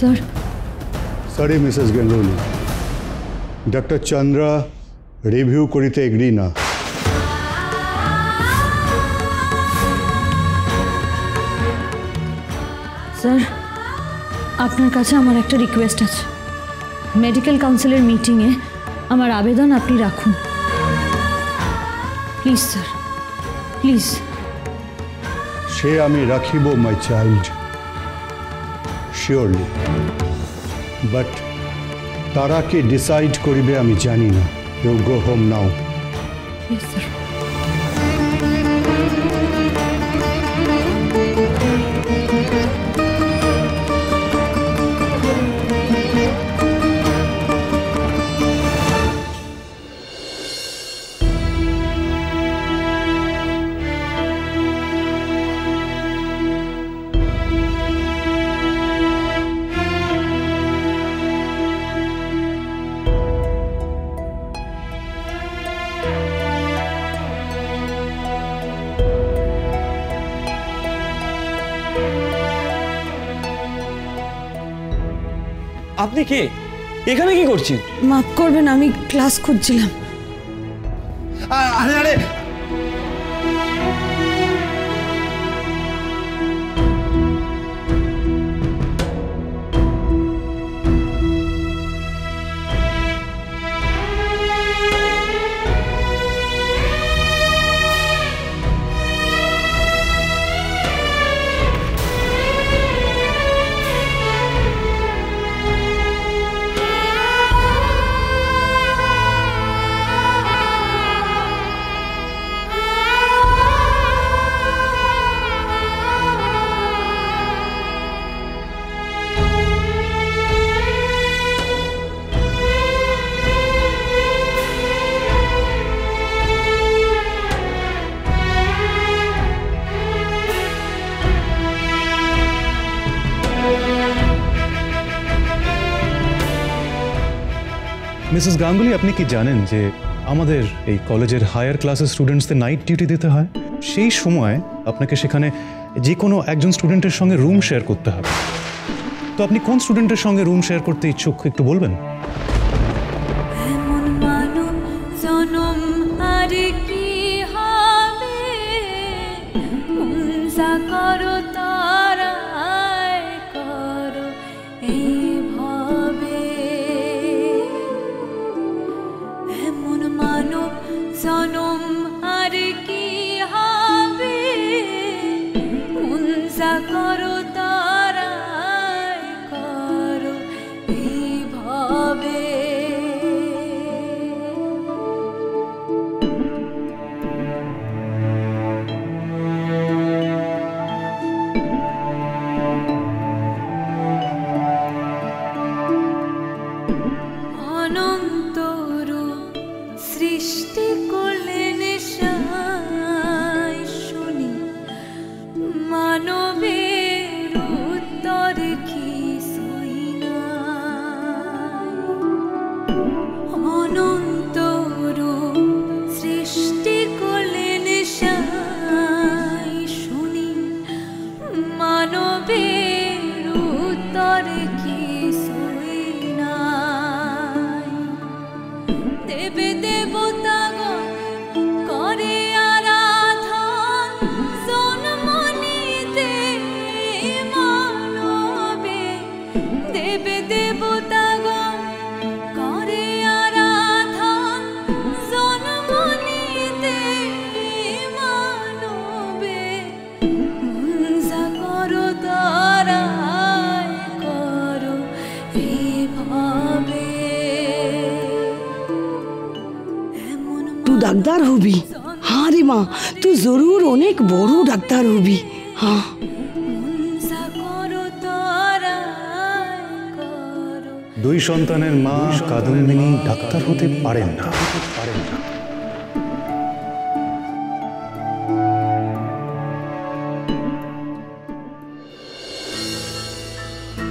Sir sorry Mrs Ganguly, doctor Chandra review करिते agree ना। Sir আপনার কাছে আমার একটা রিকোয়েস্ট আছে, মেডিকেল কাউন্সিলের মিটিংয়ে আমার আবেদন আপনি রাখুন প্লিজ স্যার, প্লিজ। সে আমি রাখিব মাই চাইল্ড, শিওরলি, বাট তারা কে ডিসাইড করিবে আমি জানি না। You go home now. Yes sir. আপনি কে? এখানে কি করছেন? মাফ করবেন, আমি ক্লাস খুঁজছিলাম। আরে আরে মিসেস গাঙ্গুলি, আপনি কি জানেন যে আমাদের এই কলেজের হায়ার ক্লাসের স্টুডেন্টসদের নাইট ডিউটি দিতে হয়? সেই সময় আপনাকে সেখানে যে কোনো একজন স্টুডেন্টের সঙ্গে রুম শেয়ার করতে হবে। তো আপনি কোন স্টুডেন্টের সঙ্গে রুম শেয়ার করতে ইচ্ছুক একটু বলবেন? ডাক্তার হবি? हाँ रे माँ, तू जरूर अनेक बड़ो डाक्तार हबी। हाँ দুই সন্তানের মা কাদম্বিনী ডাক্তার হতে পারেন না।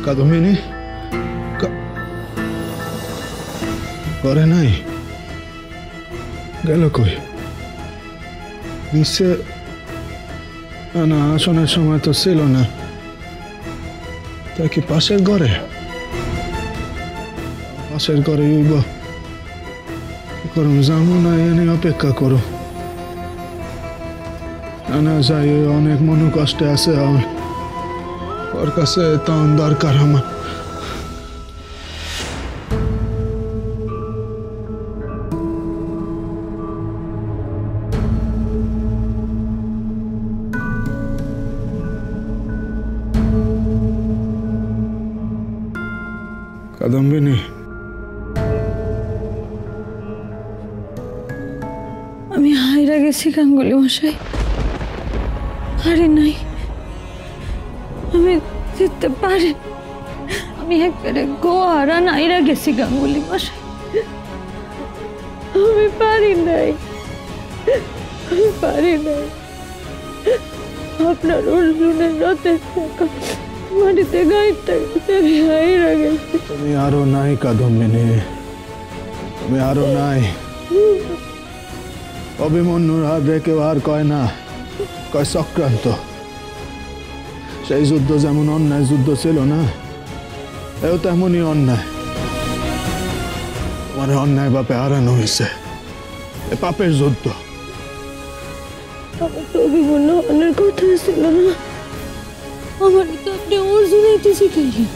কাদম্বিনী ঘরে নাই? গেল কই? নিচে না, আসনের সময় তো ছিল না। তা কি পাশের ঘরে? পাশের ঘরে হইব করম যাবো না এনে অপেক্ষা করো না যাই অনেক মনে কষ্টে আছে ওর কাছে তখন দরকার আমার কাদম্বিনী আমি হাইরা গেছি গাঙ্গুলি মশাই, পারি নাই, আমি জিততে পারি, আমি একবারে গোয়ারা নাইরা গেছি গাঙ্গুলি মশাই, আমি পারি নাই, আমি পারি নাই। আপনার অর্জুনের রথের টাকা মাটিতে গাইতে আমি হাইরা গেছি। তুমি আরো নাই কাদম্বিনী, তুমি আরো নাই। অভিমন্যুর হাত রেখে আর কয় না, কয় চক্রান্ত। সেই যুদ্ধ যেমন অন্যায় যুদ্ধ ছিল না, এও তেমনই অন্যায়। তোমার অন্যায় বাপে হারানো হয়েছে, এ পাপের যুদ্ধ। আমার তো অভিমন্যু অনেক কথা ছিল না, আমার তো আপনি অর্জুন হইতে শিখাইলেন,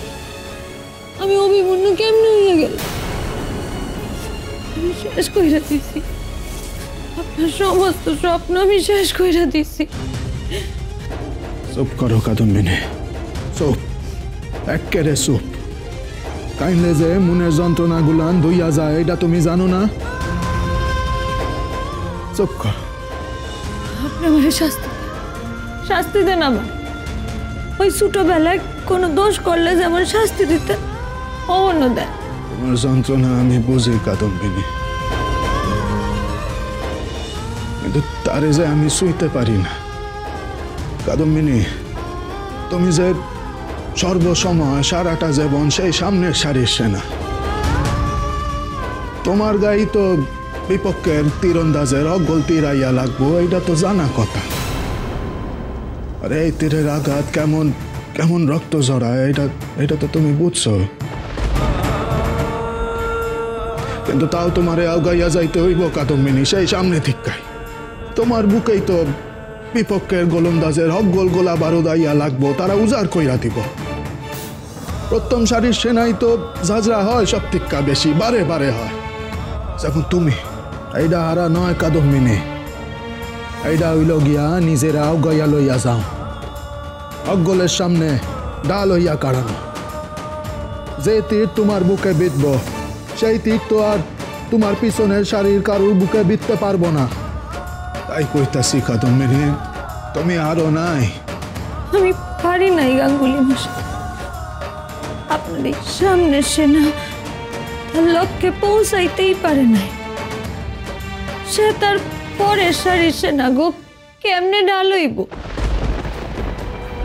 আমি অভিমন্যু কেমনে হইয়া গেল, আমি শেষ কইরা দিছি, আপনার সমস্ত স্বপ্ন আমি শেষ কইরা দিছি। চুপ করো কাদম্বিনী, চুপ, একেবারে চুপ। কাইলে যে মনের যন্ত্রণা গুলান ধুইয়া যায় এটা তুমি জানো না? চুপ কর। আপনি আমার শাস্তি দেন আমার। ওই ছোটবেলায় কোনো দোষ করলে যেমন শাস্তি দিতেন অন্য দেন। তোমার যন্ত্রণা আমি বুঝি কাদম্বিনী, কিন্তু তারে যে আমি শুইতে পারি না। কাদম্বিনী, তুমি যে সর্বসময় সারাটা জীবন সেই সামনের সারির সেনা, তোমার গায়ে তো বিপক্ষের তীরন্দাজের অগল তীরাইয়া লাগবো, এটা তো জানা কথা। আর এই তীরের আঘাত কেমন কেমন রক্ত ঝরায় এটা তো তুমি বুঝছো। কিন্তু তাও তোমারে আগাইয়া যাইতে হইব কাদম্বিনী, সেই সামনে ঠিকাই। তোমার বুকেই তো বিপক্ষের গোলন্দাজের হকগোল গোলা বারুদ আইয়া লাগবো, তারা উজাড় কইরা দিব। প্রথম সারির সেনাই তো ঝাঁঝরা হয় সব থেকে বেশি, বারে বারে হয়। যখন তুমি এইটা হারা নয় কাদম্বিনী, এইটা হইল গিয়া নিজেরা আগাইয়া লইয়া যাও, হকগোলের সামনে ডাল হইয়া কাড়ানো। যে তীর তোমার বুকে বিঁধব, সেই তীর তো আর তোমার পিছনের শাড়ির কারুর বুকে বিঁধতে পারবো না। তাই কইতাছি কাদম্বিনী, তুমি আরো নাই। আমি পারি নাই গাঙ্গুলি মশাই, আপনার এই সামনের সেনা তার লক্ষ্যে পৌঁছাইতেই পারে নাই, সে তার পরের সারির সেনা গো কেমনে ডাল হইব?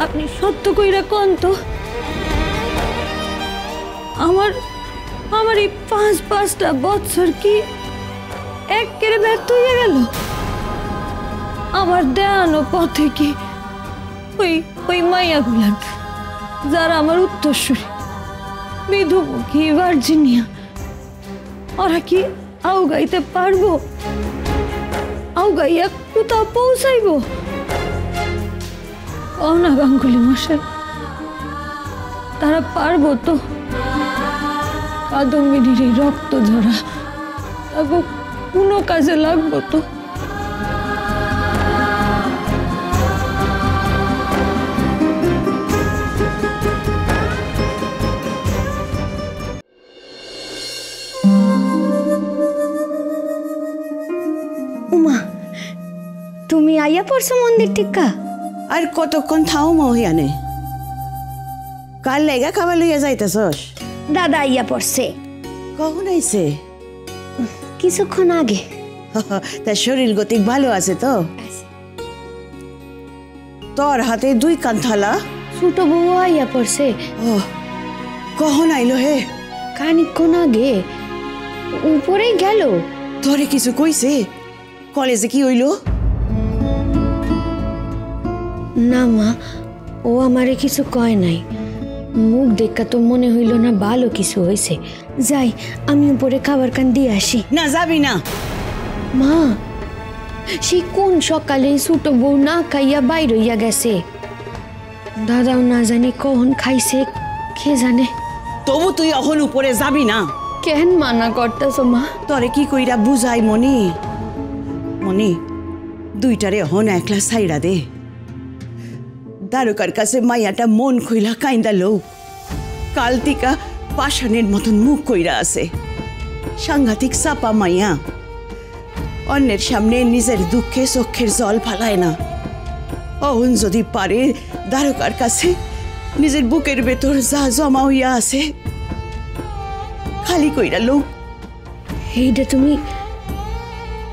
আপনি সত্য কইরা কোন তো, আমার এই পাঁচটা বছর কি একেবারে ব্যর্থ হয়ে গেল? আমার দেয়ানো পথে কি ওই মাইয়াগুলান যারা আমার উত্তরসূরি, বিধুমুখী, ভার্জিনিয়া, ওরা কি আউগাইতে পারবো? আউগাইয়া কোথাও পৌঁছাইব? ও না গাঙ্গুলি মশাই, তারা পারবো তো? কাদম্বিনীর এই রক্ত ঝরা তাকে কোনো কাজে লাগবো তো? উমা, তুমি আইয়া পড়ছো মন্দির টিক্কা? আর কতক্ষণ থাও মহিয়ানে, কাল লেগা খাবার লইয়া যাইতেছস? দাদা আইয়া পড়ছে। কখন আইছে? কিছুক্ষণ আগে। তার শরীর গতিক ভালো আছে তো? তোর হাতে 2 কান থালা? ছোট বউ আইয়া পড়ছে। ও, কখন আইলো হে? খানিকক্ষণ আগে। উপরে গেল। তোরে কিছু কইছে? কলেজে কি হইল? না মা, ও আমারে কিছু কয় নাই। মুখ দেখা তো মনে হইল না ভালো কিছু হয়েছে। যাই, আমি উপরে খাবার কান দিয়ে আসি। না যাবি না। মা, সেই কোন সকালে ছোট বউ না খাইয়া বাইর হইয়া গেছে। দাদাও না জানি কখন খাইছে, কে জানে। তবু তুই অহন উপরে যাবি না। কেন মানা করতেছ মা? তরে কি কইরা বুঝাই মনি? মনি, দুইটারে অহন একলা সাইরা দে। দারোকার কাছে মাইয়াটা মন খুইলা কাইন্দা লোক। কাল তিকা পাষাণের মতন মুখ কইরা আছে। সাংঘাতিক চাপা মাইয়া। অন্যের সামনে নিজের দুঃখে চোখের জল ফালায় না। অহন যদি পারে দারোকার কাছে নিজের বুকের ভেতর যা জমা হইয়া আছে খালি কইরা লোক। এইটা তুমি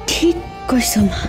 ঠিক কইছ মা।